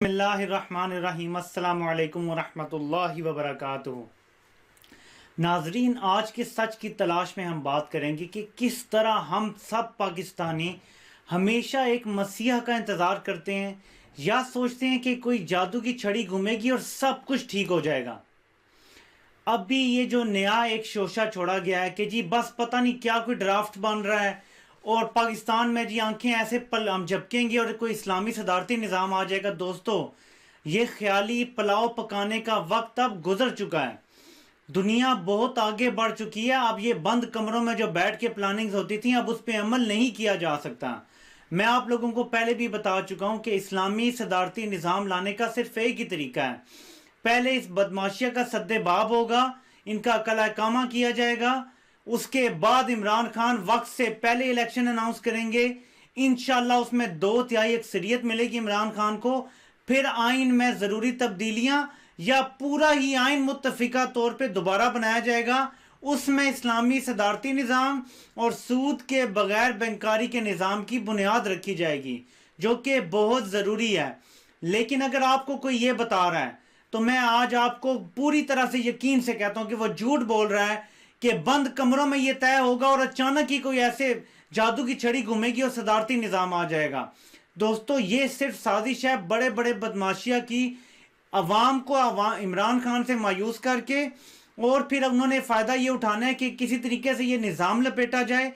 बिस्मिल्लाहिर्रहमानिर्रहीम अस्सलामु अलैकुम वरहमतुल्लाहि वबरकातुहू। नाजरीन, आज के सच की तलाश में हम बात करेंगे कि किस तरह हम सब पाकिस्तानी हमेशा एक मसीहा का इंतज़ार करते हैं या सोचते हैं कि कोई जादू की छड़ी घूमेगी और सब कुछ ठीक हो जाएगा। अभी ये जो नया एक शोशा छोड़ा गया है कि जी बस पता नहीं क्या कोई ड्राफ्ट बन रहा है और पाकिस्तान में जी आंखें ऐसे पल हम झपकेंगे और कोई इस्लामी सदारती निज़ाम आ जाएगा। दोस्तों, ये ख्याली पुलाव पकाने का वक्त अब गुजर चुका है। दुनिया बहुत आगे बढ़ चुकी है। अब ये बंद कमरों में जो बैठ के प्लानिंग्स होती थी, अब उस पर अमल नहीं किया जा सकता। मैं आप लोगों को पहले भी बता चुका हूं कि इस्लामी सदारती निज़ाम लाने का सिर्फ एक ही तरीका है। पहले इस बदमाशिया का सद्देबाब होगा, इनका कलाकामा किया जाएगा, उसके बाद इमरान खान वक्त से पहले इलेक्शन अनाउंस करेंगे। इंशाल्लाह उसमें 2/3 अक्सरियत मिलेगी इमरान खान को। फिर आइन में ज़रूरी तब्दीलियां या पूरा ही आइन मुत्तफिका तौर पे दोबारा बनाया जाएगा। उसमें इस्लामी सदारती निज़ाम और सूद के बगैर बैंकारी के निज़ाम की बुनियाद रखी जाएगी, जो कि बहुत ज़रूरी है। लेकिन अगर आपको कोई ये बता रहा है तो मैं आज आपको पूरी तरह से यकीन से कहता हूं कि वो झूठ बोल रहा है कि बंद कमरों में ये तय होगा और अचानक ही कोई ऐसे जादू की छड़ी घूमेगी और सदारती निज़ाम आ जाएगा। दोस्तों, ये सिर्फ साजिश है बड़े बड़े बदमाशिया की, अवाम को इमरान खान से मायूस करके, और फिर उन्होंने फ़ायदा ये उठाना है कि किसी तरीके से ये निज़ाम लपेटा जाए,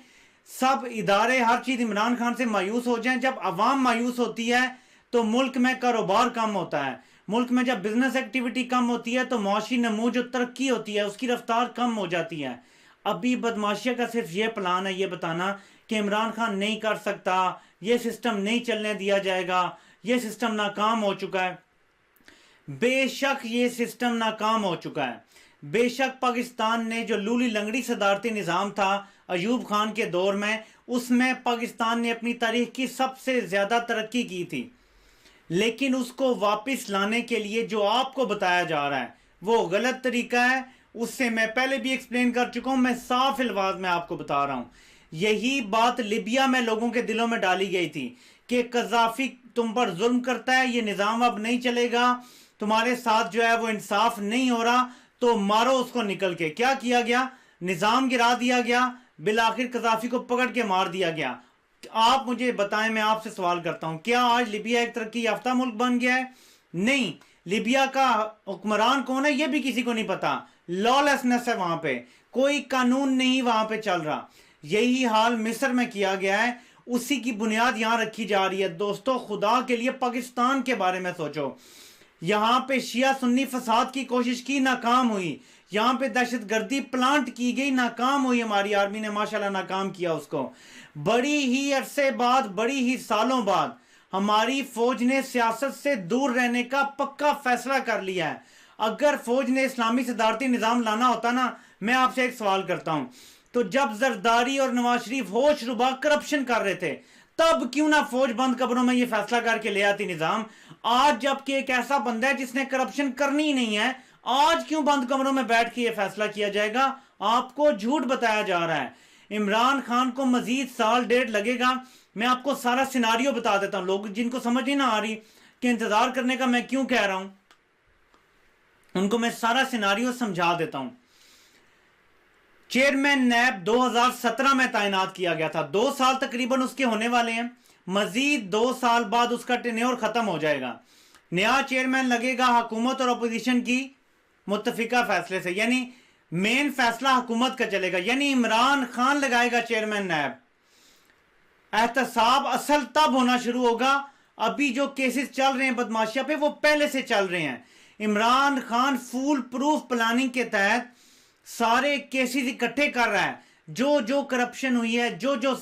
सब इदारे हर चीज़ इमरान खान से मायूस हो जाएं। जब अवाम मायूस होती है तो मुल्क में कारोबार कम होता है। मुल्क में जब बिजनेस एक्टिविटी कम होती है तो मुआशी नमू जो तरक्की होती है उसकी रफ्तार कम हो जाती है। अभी बदमाशिया का सिर्फ ये प्लान है, ये बताना कि इमरान खान नहीं कर सकता, ये सिस्टम नहीं चलने दिया जाएगा, ये सिस्टम नाकाम हो चुका है। बेशक ये सिस्टम नाकाम हो चुका है। बेशक पाकिस्तान ने जो लूली लंगड़ी सदारती निज़ाम था अयूब खान के दौर में, उसमें पाकिस्तान ने अपनी तारीख की सबसे ज़्यादा तरक्की की थी। लेकिन उसको वापस लाने के लिए जो आपको बताया जा रहा है वो गलत तरीका है। उससे मैं पहले भी एक्सप्लेन कर चुका हूं, मैं साफ अल्फाज में आपको बता रहा हूं। यही बात लिबिया में लोगों के दिलों में डाली गई थी कि कज़ाफी तुम पर जुल्म करता है, ये निज़ाम अब नहीं चलेगा, तुम्हारे साथ जो है वो इंसाफ नहीं हो रहा, तो मारो उसको निकल के। क्या किया गया? निज़ाम गिरा दिया गया, बिलाखिर कज़ाफी को पकड़ के मार दिया गया। आप मुझे बताएं, मैं आपसे सवाल करता हूं, क्या आज लिबिया एक तरक्की याफ्ता मुल्क बन गया है? नहीं। लिबिया का हुक्मरान कौन है ये भी किसी को नहीं पता। लॉलेसनेस है वहां पे, कोई कानून नहीं वहां पे चल रहा। यही हाल मिस्र में किया गया है, उसी की बुनियाद यहां रखी जा रही है। दोस्तों, खुदा के लिए पाकिस्तान के बारे में सोचो। यहां पे शिया सुन्नी फसाद की कोशिश की, नाकाम हुई। यहां पे दहशतगर्दी प्लांट की गई, नाकाम हुई। हमारी आर्मी ने माशाल्लाह नाकाम किया उसको। बड़ी ही अरसे बाद, बड़ी ही सालों बाद हमारी फौज ने सियासत से दूर रहने का पक्का फैसला कर लिया है। अगर फौज ने इस्लामी सदारती निज़ाम लाना होता ना, मैं आपसे एक सवाल करता हूं, तो जब जरदारी और नवाज शरीफ होश रुबा करप्शन कर रहे थे, तब क्यों ना फौज बंद कब्रों में ये फैसला करके ले आती निज़ाम। आज जबकि एक ऐसा बंदा है जिसने करप्शन करनी ही नहीं है, आज क्यों बंद कमरों में बैठ के ये फैसला किया जाएगा? आपको झूठ बताया जा रहा है। इमरान खान को मजीद साल डेढ़ लगेगा। मैं आपको सारा सिनारियो बता देता हूं, लोग जिनको समझ ही ना आ रही कि इंतजार करने का मैं क्यों कह रहा हूं, उनको मैं सारा सिनारियो समझा देता हूं। चेयरमैन नैब 2017 में तैनात किया गया था, 2 साल तकरीबन उसके होने वाले हैं। मजीद 2 साल बाद उसका टेन्योर खत्म हो जाएगा। नया चेयरमैन लगेगा हुकूमत और अपोजिशन की मुत्तफिका फैसले से, यानी मेन फैसला हुकूमत का चलेगा, यानी इमरान खान लगाएगा चेयरमैन नैब। एहतसाब असल तब होना शुरू होगा, अभी जो केसेस चल रहे हैं बदमाशिया पे वो पहले से चल रहे हैं। इमरान खान फूल प्रूफ प्लानिंग के तहत सारे केसेस इकट्ठे कर रहा है। जो जो करप्शन हुई है, जो जो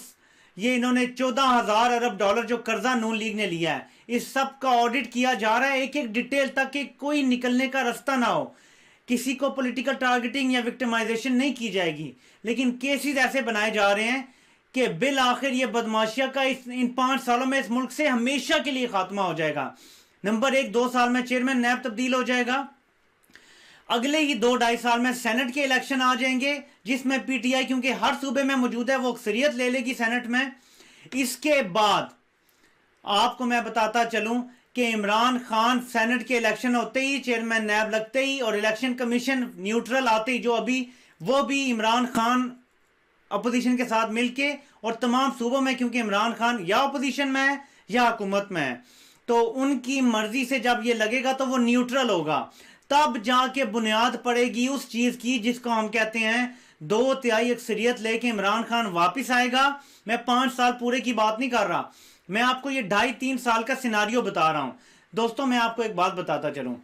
ये इन्होंने 14,000 अरब डॉलर जो कर्जा नून लीग ने लिया है, इस सब का ऑडिट किया जा रहा है, एक एक डिटेल तक कि कोई निकलने का रास्ता ना हो। किसी को पॉलिटिकल टारगेटिंग या विक्टिमाइजेशन नहीं की जाएगी, लेकिन केसेस ऐसे बनाए जा रहे हैं कि बिल आखिर ये बदमाशिया का इन 5 सालों में इस मुल्क से हमेशा के लिए खात्मा हो जाएगा। नंबर 1, 2 साल में चेयरमैन नैब तब्दील हो जाएगा। अगले ही 2-2.5 साल में सेनेट के इलेक्शन आ जाएंगे, जिसमें पीटीआई क्योंकि हर सूबे में मौजूद है वो अक्सरियत ले लेगी सेनेट में। इसके बाद आपको मैं बताता चलूं कि इमरान खान सेनेट के इलेक्शन होते ही, चेयरमैन नैब लगते ही और इलेक्शन कमीशन न्यूट्रल आते ही, जो अभी वो भी इमरान खान अपोजिशन के साथ मिलके और तमाम सूबों में, क्योंकि इमरान खान या अपोजिशन में है या हुकूमत में है, तो उनकी मर्जी से जब ये लगेगा तो वो न्यूट्रल होगा। तब जाके बुनियाद पड़ेगी उस चीज की जिसको हम कहते हैं 2/3 अक्सरियत लेके इमरान खान वापस आएगा। मैं 5 साल पूरे की बात नहीं कर रहा, मैं आपको ये 2.5-3 साल का सिनारियो बता रहा हूं। दोस्तों मैं आपको एक बात बताता चलूं,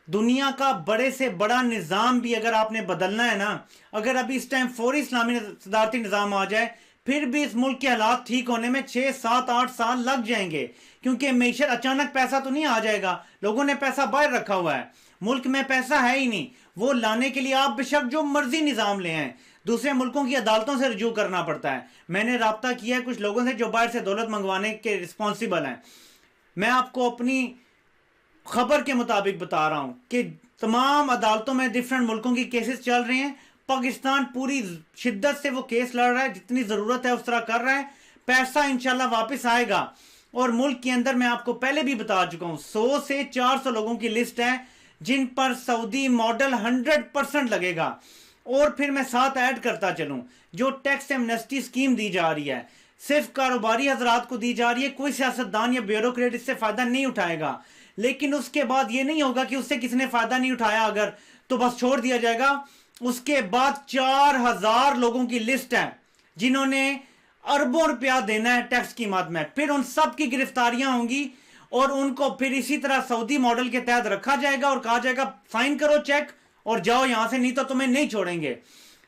दुनिया का बड़े से बड़ा निज़ाम भी अगर आपने बदलना है ना, अगर अभी इस टाइम फौरी इस्लामी सदारती निज़ाम आ जाए, फिर भी इस मुल्क के हालात ठीक होने में 6, 7, 8 साल लग जाएंगे, क्योंकि मीशत अचानक पैसा तो नहीं आ जाएगा। लोगों ने पैसा बाहर रखा हुआ है, मुल्क में पैसा है ही नहीं। वो लाने के लिए आप बेशक जो मर्जी निज़ाम ले आए, दूसरे मुल्कों की अदालतों से रजू करना पड़ता है। मैंने राब्ता किया है कुछ लोगों से जो बाहर से दौलत मंगवाने के रिस्पॉन्सिबल हैं। मैं आपको अपनी खबर के मुताबिक बता रहा हूं कि तमाम अदालतों में डिफरेंट मुल्कों की केसेस चल रहे हैं। पाकिस्तान पूरी शिद्दत से वो केस लड़ रहा है, जितनी ज़रूरत है उस तरह कर रहा है। पैसा इंशाल्लाह वापस आएगा। और मुल्क के अंदर मैं आपको पहले भी बता चुका हूं, 100 से 400 लोगों की लिस्ट है जिन पर सऊदी मॉडल 100% लगेगा। और फिर मैं साथ ऐड करता चलूं, जो टैक्स एमनेस्टी स्कीम दी जा रही है सिर्फ कारोबारी हजरात को दी जा रही है, कोई सियासतदान या ब्यूरोक्रेट इससे फायदा नहीं उठाएगा। लेकिन उसके बाद ये नहीं होगा कि उससे किसी ने फायदा नहीं उठाया अगर तो बस छोड़ दिया जाएगा। उसके बाद 4000 लोगों की लिस्ट है जिन्होंने अरबों रुपया देना है टैक्स की मद में। फिर उन सब की गिरफ्तारियां होंगी और उनको फिर इसी तरह सऊदी मॉडल के तहत रखा जाएगा और कहा जाएगा साइन करो चेक और जाओ यहां से, नहीं तो तुम्हें नहीं छोड़ेंगे।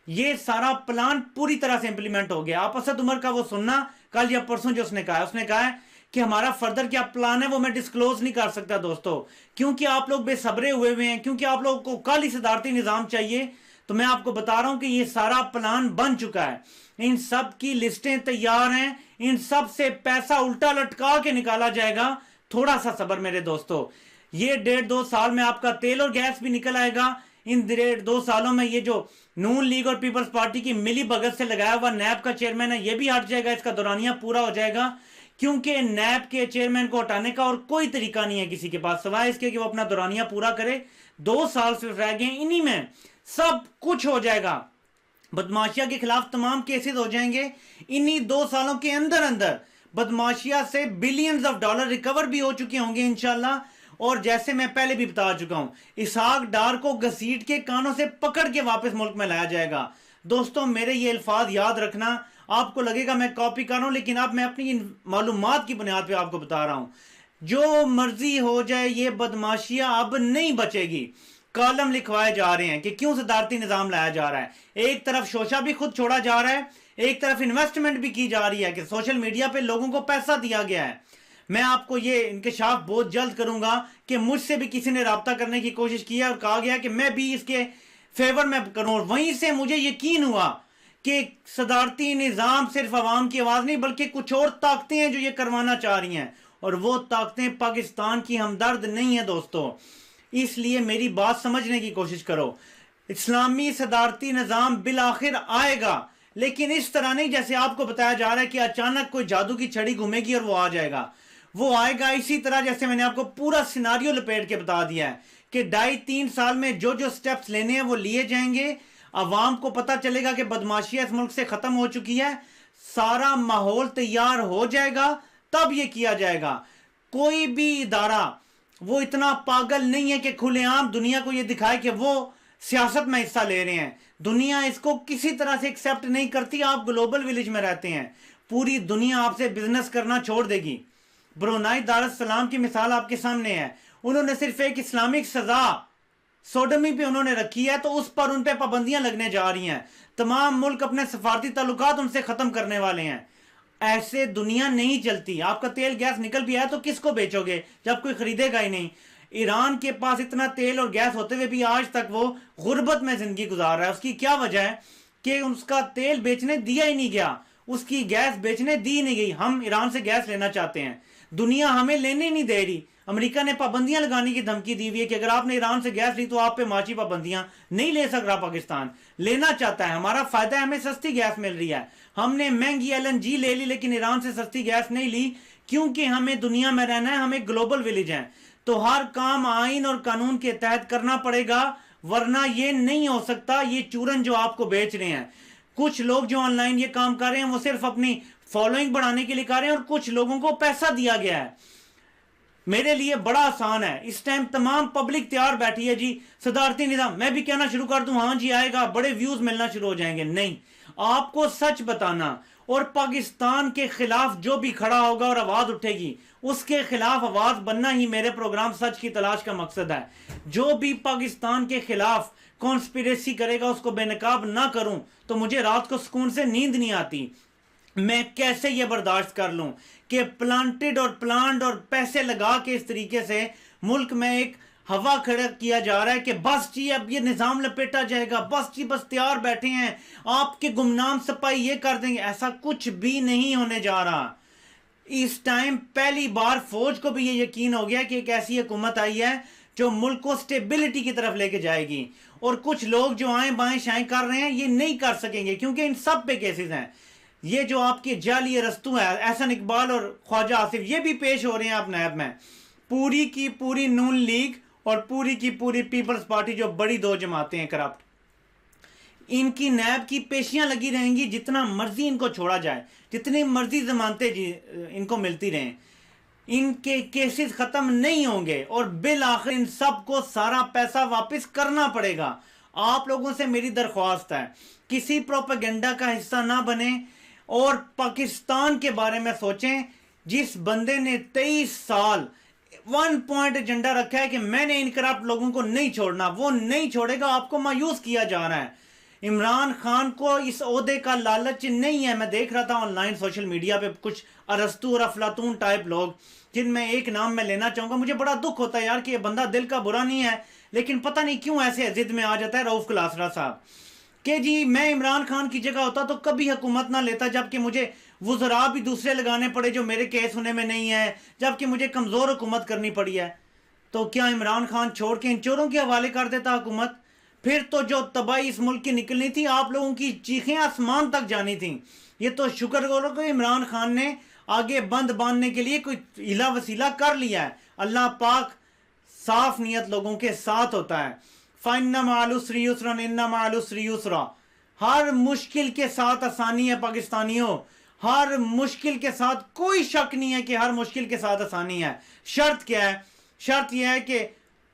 ये सारा प्लान पूरी तरह से इंप्लीमेंट हो गया। आप असद उमर का वो सुनना कल या परसों जो उसने कहा है कि हमारा फर्दर क्या प्लान है वो मैं डिस्क्लोज नहीं कर सकता दोस्तों, क्योंकि आप लोग बेसब्रे हुए हैं, क्योंकि आप लोगों को कल ही सदारती निज़ाम चाहिए। तो मैं आपको बता रहा हूं कि ये सारा प्लान बन चुका है, इन सब की लिस्टें तैयार हैं, इन सब से पैसा उल्टा लटका के निकाला जाएगा। थोड़ा सा सब्र मेरे दोस्तों, ये 1.5-2 साल में आपका तेल और गैस भी निकल आएगा। इन 1.5-2 सालों में ये जो नून लीग और पीपल्स पार्टी की मिली भगत से लगाया हुआ नैब का चेयरमैन है, ये भी हट जाएगा, इसका दौरानिया पूरा हो जाएगा। क्योंकि नैब के चेयरमैन को हटाने का और कोई तरीका नहीं है किसी के पास सिवाय इसके कि वो अपना दौरानिया पूरा करे। 2 साल सिर्फ रह गए, इन्हीं में सब कुछ हो जाएगा। बदमाशिया के खिलाफ तमाम केसेस हो जाएंगे। इन्हीं 2 सालों के अंदर अंदर बदमाशिया से बिलियंस ऑफ डॉलर रिकवर भी हो चुके होंगे इंशाल्लाह। और जैसे मैं पहले भी बता चुका हूं, इसहाक डार को घसीट के कानों से पकड़ के वापस मुल्क में लाया जाएगा। दोस्तों मेरे ये अल्फाज याद रखना। आपको लगेगा मैं कॉपी कर रहा हूं, लेकिन अब मैं अपनी मालूमात की बुनियाद पे आपको बता रहा हूं। जो मर्जी हो जाए, ये बदमाशियां अब नहीं बचेगी। कॉलम लिखवाए जा रहे हैं कि क्यों सदारती निजाम लाया जा रहा है। एक तरफ शोशा भी खुद छोड़ा जा रहा है, एक तरफ इन्वेस्टमेंट भी की जा रही है कि सोशल मीडिया पे लोगों को पैसा दिया गया है। मैं आपको ये इंकशाफ बहुत जल्द करूंगा कि मुझसे भी किसी ने राब्ता करने की कोशिश की है और कहा गया कि मैं भी इसके फेवर में करूं। और वहीं से मुझे यकीन हुआ कि सदारती निज़ाम सिर्फ अवाम की आवाज़ नहीं बल्कि कुछ और ताकतें हैं जो ये करवाना चाह रही हैं, और वो ताकतें पाकिस्तान की हमदर्द नहीं है दोस्तों। इसलिए मेरी बात समझने की कोशिश करो। इस्लामी सदारती निज़ाम बिल आखिर आएगा, लेकिन इस तरह नहीं जैसे आपको बताया जा रहा है कि अचानक कोई जादू की छड़ी घूमेगी और वो आ जाएगा। वो आएगा इसी तरह जैसे मैंने आपको पूरा सिनारियो लपेट के बता दिया है कि 2.5-3 साल में जो जो स्टेप्स लेने हैं वो लिए जाएंगे। अवाम को पता चलेगा कि बदमाशियां इस मुल्क से खत्म हो चुकी है, सारा माहौल तैयार हो जाएगा, तब ये किया जाएगा। कोई भी इदारा वो इतना पागल नहीं है कि खुलेआम दुनिया को ये दिखाए कि वो सियासत में हिस्सा ले रहे हैं। दुनिया इसको किसी तरह से एक्सेप्ट नहीं करती। आप ग्लोबल विलेज में रहते हैं, पूरी दुनिया आपसे बिजनेस करना छोड़ देगी। ब्रुनाई दारुस्सलाम की मिसाल आपके सामने है। उन्होंने सिर्फ एक इस्लामिक सजा सोडमी पे उन्होंने रखी है, तो उस पर उन पे पाबंदियां लगने जा रही हैं। तमाम मुल्क अपने सफारती ताल्लुकात उनसे खत्म करने वाले हैं। ऐसे दुनिया नहीं चलती। आपका तेल गैस निकल भी आया तो किसको बेचोगे जब कोई खरीदेगा ही नहीं। ईरान के पास इतना तेल और गैस होते हुए भी आज तक वो गुर्बत में जिंदगी गुजार रहा है। उसकी क्या वजह है कि उसका तेल बेचने दिया ही नहीं गया, उसकी गैस बेचने दी नहीं गई। हम ईरान से गैस लेना चाहते हैं, दुनिया हमें लेने नहीं दे रही। अमेरिका ने पाबंदियां लगाने की धमकी दी हुई है कि अगर आपने ईरान से गैस ली तो आप पे माची पाबंदियां नहीं ले सक रहा। पाकिस्तान लेना चाहता है, हमारा फायदा है, हमें सस्ती गैस मिल रही है। हमने महंगी LNG ले ली लेकिन ईरान से सस्ती गैस नहीं ली, क्योंकि हमें दुनिया में रहना है, हमें ग्लोबल विलेज है, तो हर काम आइन और कानून के तहत करना पड़ेगा, वरना ये नहीं हो सकता। ये चूरन जो आपको बेच रहे हैं, कुछ लोग जो ऑनलाइन ये काम कर रहे हैं वो सिर्फ अपनी फॉलोइंग बढ़ाने के लिए कर रहे हैं, और कुछ लोगों को पैसा दिया गया है। मेरे लिए बड़ा आसान है, इस टाइम तमाम पब्लिक तैयार बैठी है जी, सदारती निजाम, मैं भी कहना शुरू कर दूं हाँ जी आएगा, बड़े व्यूज मिलना शुरू हो जाएंगे। नहीं, आपको सच बताना, और पाकिस्तान के खिलाफ जो भी खड़ा होगा और आवाज उठेगी उसके खिलाफ आवाज बनना ही मेरे प्रोग्राम सच की तलाश का मकसद है। जो भी पाकिस्तान के खिलाफ कॉन्स्पिरेसी करेगा उसको बेनकाब ना करूं तो मुझे रात को सुकून से नींद नहीं आती। मैं कैसे ये बर्दाश्त कर लूं कि प्लांटेड और प्लांट और पैसे लगा के इस तरीके से मुल्क में एक हवा खड़ा किया जा रहा है कि बस जी अब ये निजाम लपेटा जाएगा, बस जी बस तैयार बैठे हैं, आपके गुमनाम सिपाही ये कर देंगे। ऐसा कुछ भी नहीं होने जा रहा। इस टाइम पहली बार फौज को भी ये यकीन हो गया कि एक ऐसी हुकूमत आई है जो मुल्क को स्टेबिलिटी की तरफ लेके जाएगी, और कुछ लोग जो आए बाएं शाएं कर रहे हैं ये नहीं कर सकेंगे, क्योंकि इन सब पे केसेस हैं। ये जो आपके जाली अरस्तू है, एहसन इकबाल और ख्वाजा आसिफ, ये भी पेश हो रहे हैं आप नैब में। पूरी की पूरी नून लीग और पूरी की पूरी पीपल्स पार्टी, जो बड़ी दो जमातें हैं करप्ट, इनकी नैब की पेशियां लगी रहेंगी। जितना मर्जी इनको छोड़ा जाए, जितनी मर्जी जमानतें इनको मिलती रहें, इनके केसेस खत्म नहीं होंगे, और बिल आखिर इन सबको सारा पैसा वापस करना पड़ेगा। आप लोगों से मेरी दरख्वास्त है, किसी प्रोपेगेंडा का हिस्सा ना बने और पाकिस्तान के बारे में सोचें। जिस बंदे ने 23 साल 1 पॉइंट एजेंडा रखा है कि मैंने इन करप्ट लोगों को नहीं छोड़ना, वो नहीं छोड़ेगा। आपको मायूस किया जा रहा है। इमरान खान को इस ओहदे का लालच नहीं है। मैं देख रहा था ऑनलाइन सोशल मीडिया पे कुछ अरस्तू और अफलातून टाइप लोग, जिनमें एक नाम मैं लेना चाहूंगा। मुझे बड़ा दुख होता है यार कि ये बंदा दिल का बुरा नहीं है, लेकिन पता नहीं क्यों ऐसे जिद में आ जाता है। रऊफ कलासरा साहब कि जी मैं इमरान खान की जगह होता तो कभी हुकूमत ना लेता, जबकि मुझे वुज़रा भी दूसरे लगाने पड़े जो मेरे केस होने में नहीं है, जबकि मुझे कमज़ोर हुकूमत करनी पड़ी है। तो क्या इमरान खान छोड़ के इन चोरों के हवाले कर देता हुकूमत? फिर तो जो तबाही इस मुल्क की निकलनी थी, आप लोगों की चीखें आसमान तक जानी थी। ये तो शुक्र करो कि इमरान खान ने आगे बंद बांधने के लिए कोई हिला वसीला कर लिया है। अल्लाह पाक साफ नियत लोगों के साथ होता है। फइन्ना मअल उसरि युस्रन इन्ना मअल उसरि युस्रा। हर मुश्किल के साथ आसानी है पाकिस्तानियों, हर मुश्किल के साथ, कोई शक नहीं है कि हर मुश्किल के साथ आसानी है। शर्त क्या है? शर्त यह है कि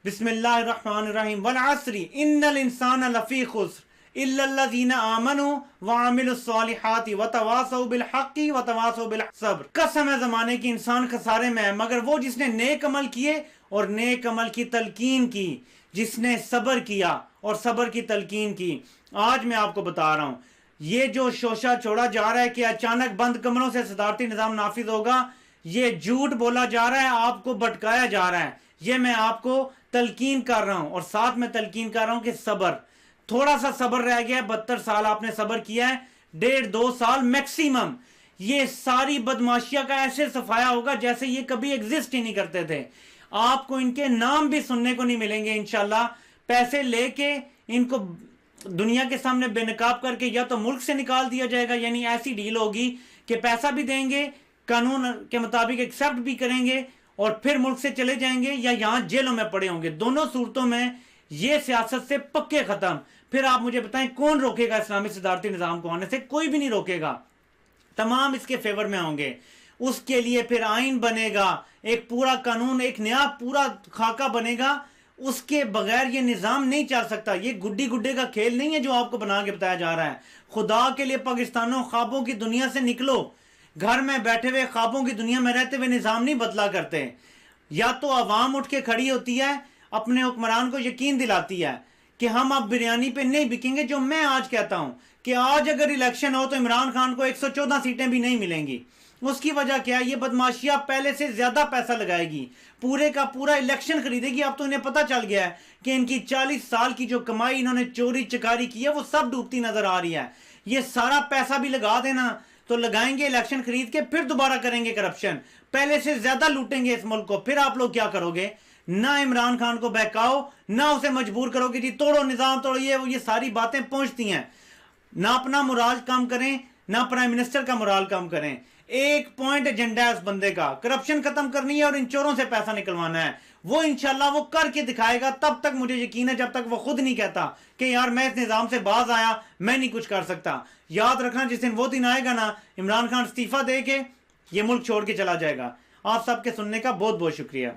बिस्मिल्लाहिर्रहमानिर्रहीम वल अस्रि इन्नल इंसाना लफी खुस्र इल्लल्लज़ीना आमनु व अमिलुस्सॉलिहाति व तवासौ बिल हक़्क़ि व तवासौ बिल सब्र। कसम है ज़माने की, इंसान खसारे में है, मगर वो जिसने नेक अमल किए और नेक अमल की तलकीन की, जिसने सब्र किया और सब्र की तलकीन की। आज मैं आपको बता रहा हूँ, ये जो शोशा छोड़ा जा रहा है कि अचानक बंद कमरों से सदारती निज़ाम नाफिज होगा, ये झूठ बोला जा रहा है, आपको भटकाया जा रहा है। ये मैं आपको तलकीन कर रहा हूं, और साथ में तलकीन कर रहा हूं कि सब्र, थोड़ा सा सब्र रह गया है। 72 साल आपने सब्र किया है, 1.5-2 साल मैक्सिमम। ये सारी बदमाशिया का ऐसे सफाया होगा जैसे ये कभी एग्जिस्ट ही नहीं करते थे। आपको इनके नाम भी सुनने को नहीं मिलेंगे इंशाल्लाह। पैसे लेके इनको दुनिया के सामने बेनकाब करके या तो मुल्क से निकाल दिया जाएगा, यानी ऐसी डील होगी कि पैसा भी देंगे, कानून के मुताबिक एक्सेप्ट भी करेंगे और फिर मुल्क से चले जाएंगे, या यहां जेलों में पड़े होंगे। दोनों सूरतों में ये सियासत से पक्के खत्म। फिर आप मुझे बताएं कौन रोकेगा इस्लामी सदारती निजाम को आने से? कोई भी नहीं रोकेगा, तमाम इसके फेवर में होंगे। उसके लिए फिर आइन बनेगा, एक पूरा कानून, एक नया पूरा खाका बनेगा। उसके बगैर ये निजाम नहीं चल सकता। ये गुड्डी गुड्डे का खेल नहीं है जो आपको बना के बताया जा रहा है। खुदा के लिए पाकिस्तानों, ख्वाबों की दुनिया से निकलो। घर में बैठे हुए ख्वाबों की दुनिया में रहते हुए निजाम नहीं बदला करते। या तो अवाम उठ के खड़ी होती है, अपने हुक्मरान को यकीन दिलाती है कि हम अब बिरयानी पे नहीं बिकेंगे। जो मैं आज कहता हूं कि आज अगर इलेक्शन हो तो इमरान खान को 114 सीटें भी नहीं मिलेंगी। उसकी वजह क्या है? ये बदमाशिया पहले से ज्यादा पैसा लगाएगी, पूरे का पूरा इलेक्शन खरीदेगी। अब तो इन्हें पता चल गया है कि इनकी 40 साल की जो कमाई इन्होंने चोरी चकारी की है वो सब डूबती नजर आ रही है। ये सारा पैसा भी लगा देना तो लगाएंगे इलेक्शन खरीद के, फिर दोबारा करेंगे करप्शन, पहले से ज्यादा लूटेंगे इस मुल्क को। फिर आप लोग क्या करोगे? ना इमरान खान को बहकाओ, ना उसे मजबूर करो कि जी तोड़ो निजाम, तोड़ो। ये सारी बातें पहुंचती हैं। ना अपना मुराद कम करें, ना प्राइम मिनिस्टर का मोराल कम करें। एक पॉइंट एजेंडा है उस बंदे का, करप्शन खत्म करनी है और इन चोरों से पैसा निकलवाना है। वो इंशाल्लाह वो करके दिखाएगा। तब तक मुझे यकीन है, जब तक वो खुद नहीं कहता कि यार मैं इस निजाम से बाज आया, मैं नहीं कुछ कर सकता। याद रखना, जिस दिन वो दिन आएगा ना, इमरान खान इस्तीफा दे के ये मुल्क छोड़ के चला जाएगा। आप सबके सुनने का बहुत बहुत शुक्रिया।